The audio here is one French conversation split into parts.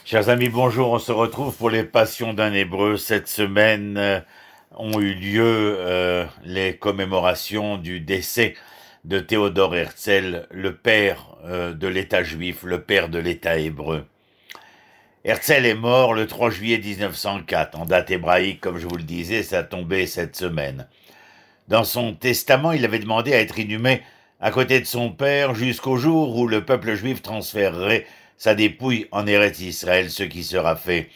Chers amis, bonjour, on se retrouve pour les Passions d'un Hébreu. Cette semaine ont eu lieu les commémorations du décès de Théodore Herzl, le père de l'État juif, le père de l'État hébreu. Herzl est mort le 3 juillet 1904, en date hébraïque, comme je vous le disais, ça a tombé cette semaine. Dans son testament, il avait demandé à être inhumé à côté de son père jusqu'au jour où le peuple juif transférerait sa dépouille en Eretz Israël, ce qui sera fait.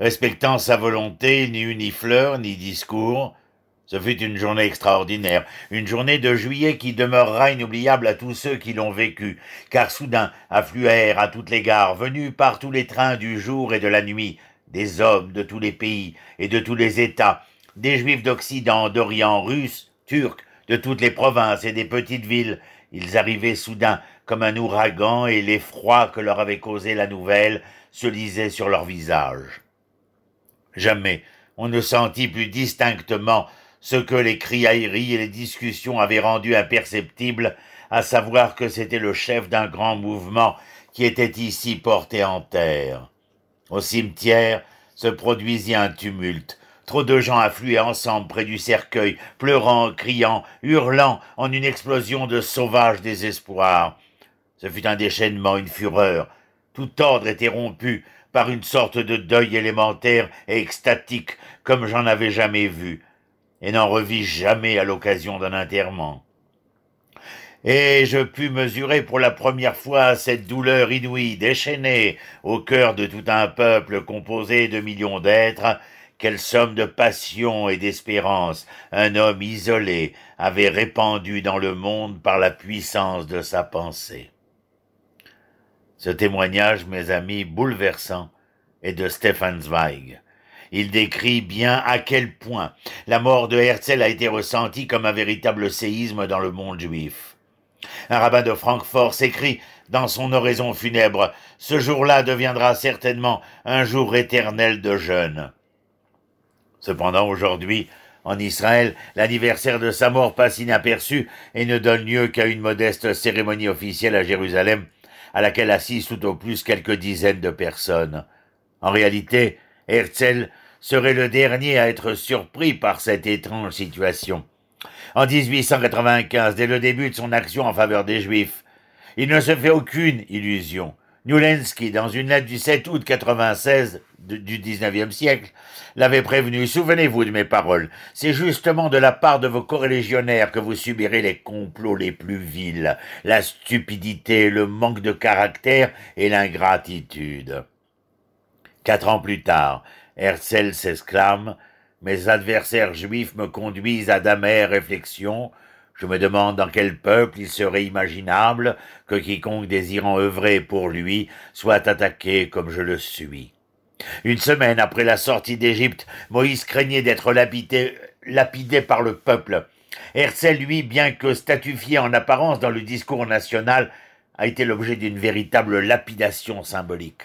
Respectant sa volonté, ni eut ni fleurs, ni discours. Ce fut une journée extraordinaire, une journée de juillet qui demeurera inoubliable à tous ceux qui l'ont vécue, car soudain affluèrent à toutes les gares, venus par tous les trains du jour et de la nuit, des hommes de tous les pays et de tous les États, des Juifs d'Occident, d'Orient, Russes, Turcs, de toutes les provinces et des petites villes. Ils arrivaient soudain comme un ouragan et l'effroi que leur avait causé la nouvelle se lisait sur leurs visages. Jamais on ne sentit plus distinctement ce que les criailleries et les discussions avaient rendu imperceptible, à savoir que c'était le chef d'un grand mouvement qui était ici porté en terre. Au cimetière se produisit un tumulte. Trop de gens affluaient ensemble près du cercueil, pleurant, criant, hurlant en une explosion de sauvage désespoir. Ce fut un déchaînement, une fureur. Tout ordre était rompu par une sorte de deuil élémentaire et extatique comme j'en avais jamais vu, et n'en revis jamais à l'occasion d'un enterrement. Et je pus mesurer pour la première fois cette douleur inouïe, déchaînée au cœur de tout un peuple composé de millions d'êtres. Quelle somme de passion et d'espérance un homme isolé avait répandu dans le monde par la puissance de sa pensée. Ce témoignage, mes amis, bouleversant, est de Stefan Zweig. Il décrit bien à quel point la mort de Herzl a été ressentie comme un véritable séisme dans le monde juif. Un rabbin de Francfort s'écrit dans son oraison funèbre « Ce jour-là deviendra certainement un jour éternel de jeûne ». Cependant, aujourd'hui, en Israël, l'anniversaire de sa mort passe inaperçu et ne donne lieu qu'à une modeste cérémonie officielle à Jérusalem, à laquelle assistent tout au plus quelques dizaines de personnes. En réalité, Herzl serait le dernier à être surpris par cette étrange situation. En 1895, dès le début de son action en faveur des Juifs, il ne se fait aucune illusion. Newlensky, dans une lettre du 7 août 96 du 19e siècle, l'avait prévenu « Souvenez-vous de mes paroles, c'est justement de la part de vos corélégionnaires que vous subirez les complots les plus vils, la stupidité, le manque de caractère et l'ingratitude. » 4 ans plus tard, Herzl s'exclame « Mes adversaires juifs me conduisent à d'amères réflexions. Je me demande dans quel peuple il serait imaginable que quiconque désirant œuvrer pour lui soit attaqué comme je le suis. » Une semaine après la sortie d'Égypte, Moïse craignait d'être lapidé par le peuple. Herzl, lui, bien que statufié en apparence dans le discours national, a été l'objet d'une véritable lapidation symbolique.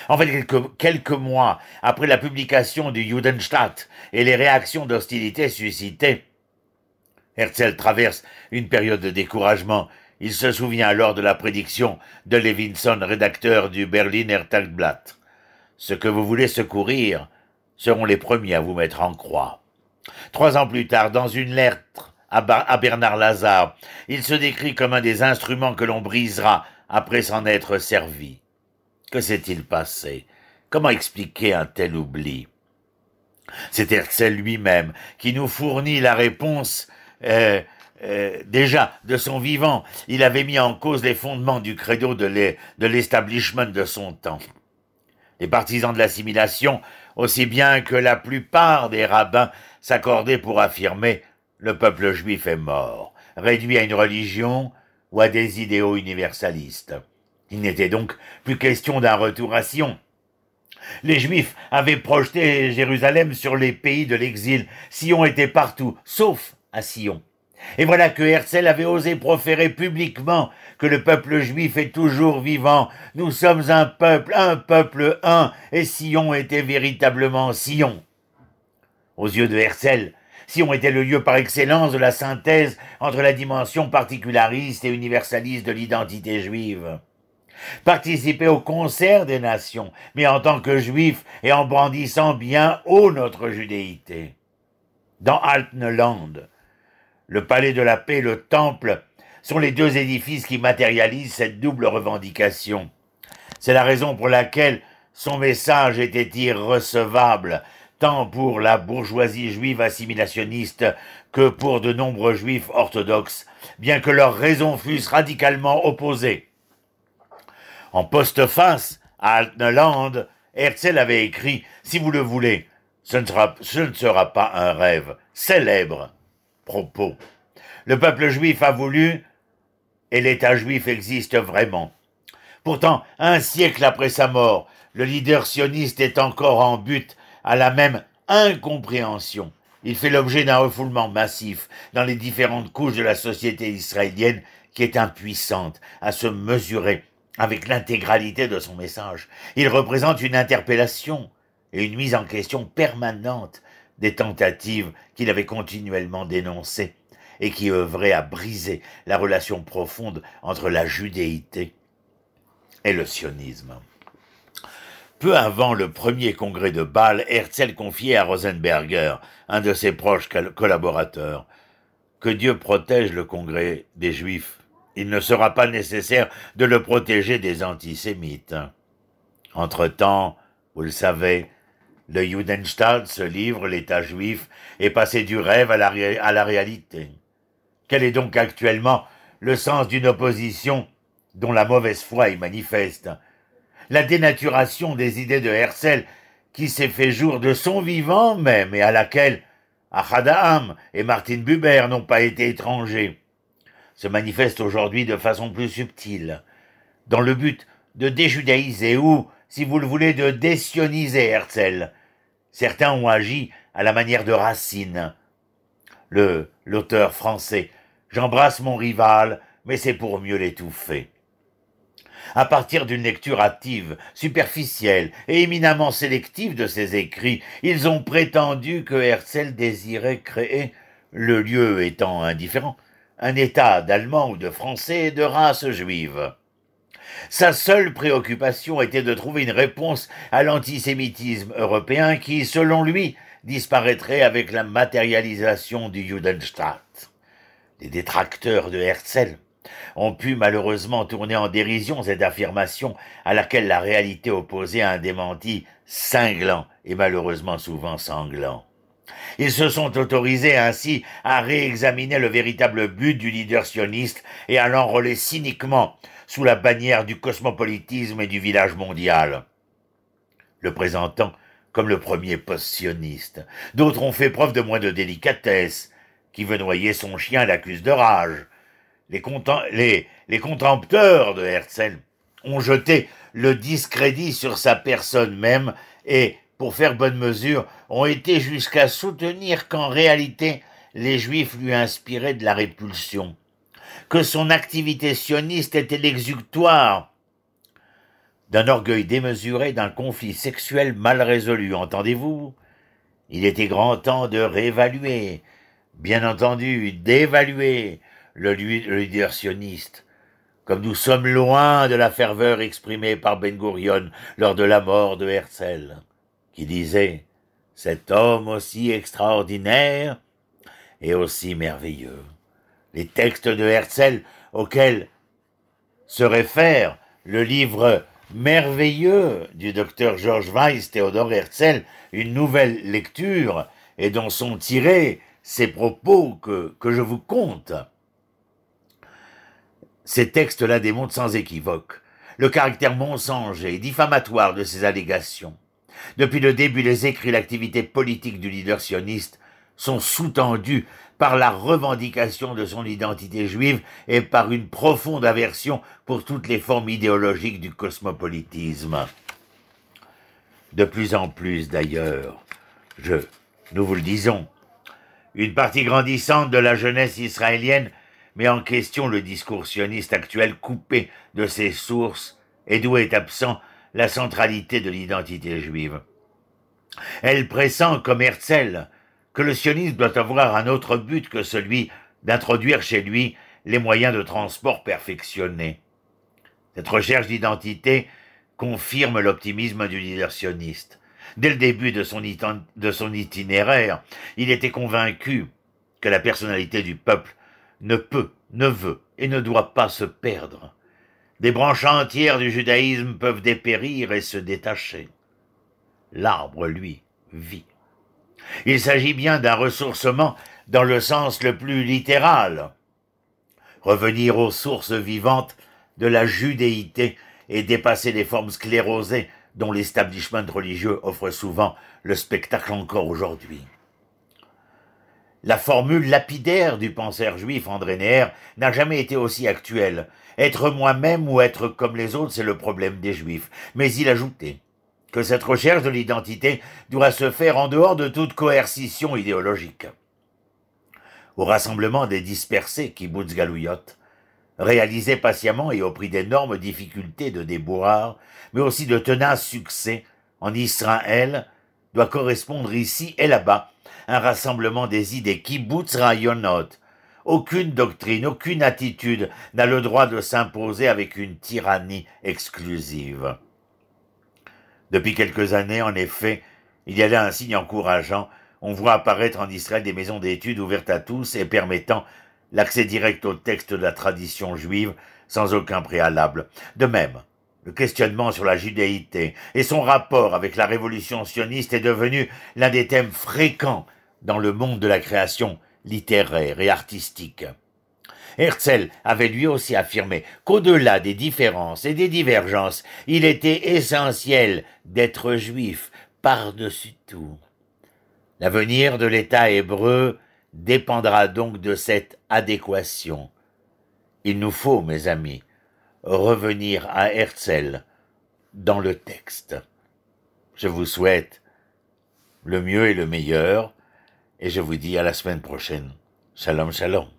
En fait, quelques mois après la publication du Judenstaat et les réactions d'hostilité suscitées, Herzl traverse une période de découragement. Il se souvient alors de la prédiction de Levinson, rédacteur du Berliner Tagblatt. « Ce que vous voulez secourir seront les premiers à vous mettre en croix. » 3 ans plus tard, dans une lettre à Bernard Lazare, il se décrit comme un des instruments que l'on brisera après s'en être servi. Que s'est-il passé? Comment expliquer un tel oubli? C'est Herzl lui-même qui nous fournit la réponse. Déjà, de son vivant, il avait mis en cause les fondements du credo de l'establishment de son temps. Les partisans de l'assimilation, aussi bien que la plupart des rabbins, s'accordaient pour affirmer « le peuple juif est mort, réduit à une religion ou à des idéaux universalistes ». Il n'était donc plus question d'un retour à Sion. Les Juifs avaient projeté Jérusalem sur les pays de l'exil. Sion était partout, sauf à Sion. Et voilà que Herzl avait osé proférer publiquement que le peuple juif est toujours vivant. Nous sommes un peuple un, et Sion était véritablement Sion. Aux yeux de Herzl, Sion était le lieu par excellence de la synthèse entre la dimension particulariste et universaliste de l'identité juive. participer au concert des nations, mais en tant que juif et en brandissant bien haut notre judéité. Dans Altenland, le palais de la paix et le temple sont les deux édifices qui matérialisent cette double revendication. C'est la raison pour laquelle son message était irrecevable, tant pour la bourgeoisie juive assimilationniste que pour de nombreux juifs orthodoxes, bien que leurs raisons fussent radicalement opposées. En postface à Altenland, Herzl avait écrit « Si vous le voulez, ce ne sera pas un rêve. » Célèbre propos. Le peuple juif a voulu, et l'État juif existe vraiment. Pourtant, un siècle après sa mort, le leader sioniste est encore en butte à la même incompréhension. Il fait l'objet d'un refoulement massif dans les différentes couches de la société israélienne qui est impuissante à se mesurer avec l'intégralité de son message. Il représente une interpellation et une mise en question permanente des tentatives qu'il avait continuellement dénoncées et qui œuvraient à briser la relation profonde entre la judéité et le sionisme. Peu avant le premier congrès de Bâle, Herzl confiait à Rosenberger, un de ses proches collaborateurs, « Que Dieu protège le congrès des Juifs. Il ne sera pas nécessaire de le protéger des antisémites. » Entre-temps, vous le savez, le Judenstaat, ce livre, l'État juif, est passé du rêve à la réalité. Quel est donc actuellement le sens d'une opposition dont la mauvaise foi est manifeste? La dénaturation des idées de Herzl, qui s'est fait jour de son vivant même, et à laquelle Ahad Ha'am et Martin Buber n'ont pas été étrangers, se manifeste aujourd'hui de façon plus subtile, dans le but de déjudaïser ou, si vous le voulez, de désioniser Herzl. Certains ont agi à la manière de Racine, l'auteur français. J'embrasse mon rival, mais c'est pour mieux l'étouffer. À partir d'une lecture hâtive, superficielle et éminemment sélective de ses écrits, ils ont prétendu que Herzl désirait créer, le lieu étant indifférent, un État d'Allemands ou de Français de race juive. Sa seule préoccupation était de trouver une réponse à l'antisémitisme européen qui, selon lui, disparaîtrait avec la matérialisation du Judenstaat. Les détracteurs de Herzl ont pu malheureusement tourner en dérision cette affirmation à laquelle la réalité opposait un démenti cinglant et malheureusement souvent sanglant. Ils se sont autorisés ainsi à réexaminer le véritable but du leader sioniste et à l'enrôler cyniquement sous la bannière du cosmopolitisme et du village mondial, le présentant comme le premier post-sioniste. D'autres ont fait preuve de moins de délicatesse. Qui veut noyer son chien l'accuse de rage. Les contempteurs de Herzl ont jeté le discrédit sur sa personne même et, pour faire bonne mesure, ont été jusqu'à soutenir qu'en réalité, les Juifs lui inspiraient de la répulsion, que son activité sioniste était l'exutoire d'un orgueil démesuré, d'un conflit sexuel mal résolu, entendez-vous? Il était grand temps de réévaluer, bien entendu, d'évaluer le leader sioniste, comme nous sommes loin de la ferveur exprimée par Ben Gurion lors de la mort de Herzl, qui disait « Cet homme aussi extraordinaire et aussi merveilleux ». Les textes de Herzl auxquels se réfère le livre merveilleux du docteur George Weiss, Théodore Herzl, une nouvelle lecture, et dont sont tirés ces propos que je vous conte. Ces textes-là démontrent sans équivoque le caractère mensonger et diffamatoire de ces allégations. Depuis le début, les écrits et l'activité politique du leader sioniste sont sous-tendus par la revendication de son identité juive et par une profonde aversion pour toutes les formes idéologiques du cosmopolitisme. De plus en plus d'ailleurs, nous vous le disons, une partie grandissante de la jeunesse israélienne met en question le discours sioniste actuel coupé de ses sources et d'où est absent la centralité de l'identité juive. Elle pressent, comme Herzl, que le sionisme doit avoir un autre but que celui d'introduire chez lui les moyens de transport perfectionnés. Cette recherche d'identité confirme l'optimisme du leader sioniste. Dès le début de son itinéraire, il était convaincu que la personnalité du peuple ne peut, ne veut et ne doit pas se perdre. Des branches entières du judaïsme peuvent dépérir et se détacher. L'arbre, lui, vit. Il s'agit bien d'un ressourcement dans le sens le plus littéral. Revenir aux sources vivantes de la judéité et dépasser les formes sclérosées dont l'establishment religieux offre souvent le spectacle encore aujourd'hui. La formule lapidaire du penseur juif André Neher n'a jamais été aussi actuelle. Être moi-même ou être comme les autres, c'est le problème des juifs. Mais il ajoutait que cette recherche de l'identité doit se faire en dehors de toute coercition idéologique. Au rassemblement des dispersés Kibbutz Galouyot, réalisé patiemment et au prix d'énormes difficultés de déboires, mais aussi de tenaces succès en Israël, doit correspondre ici et là-bas un rassemblement des idées Kibbutz Rayonot. Aucune doctrine, aucune attitude n'a le droit de s'imposer avec une tyrannie exclusive. Depuis quelques années, en effet, il y a là un signe encourageant. On voit apparaître en Israël des maisons d'études ouvertes à tous et permettant l'accès direct au texte de la tradition juive sans aucun préalable. De même, le questionnement sur la judéité et son rapport avec la révolution sioniste est devenu l'un des thèmes fréquents dans le monde de la création littéraire et artistique. Herzl avait lui aussi affirmé qu'au-delà des différences et des divergences, il était essentiel d'être juif par-dessus tout. L'avenir de l'État hébreu dépendra donc de cette adéquation. Il nous faut, mes amis, revenir à Herzl dans le texte. Je vous souhaite le mieux et le meilleur, et je vous dis à la semaine prochaine. Shalom, shalom.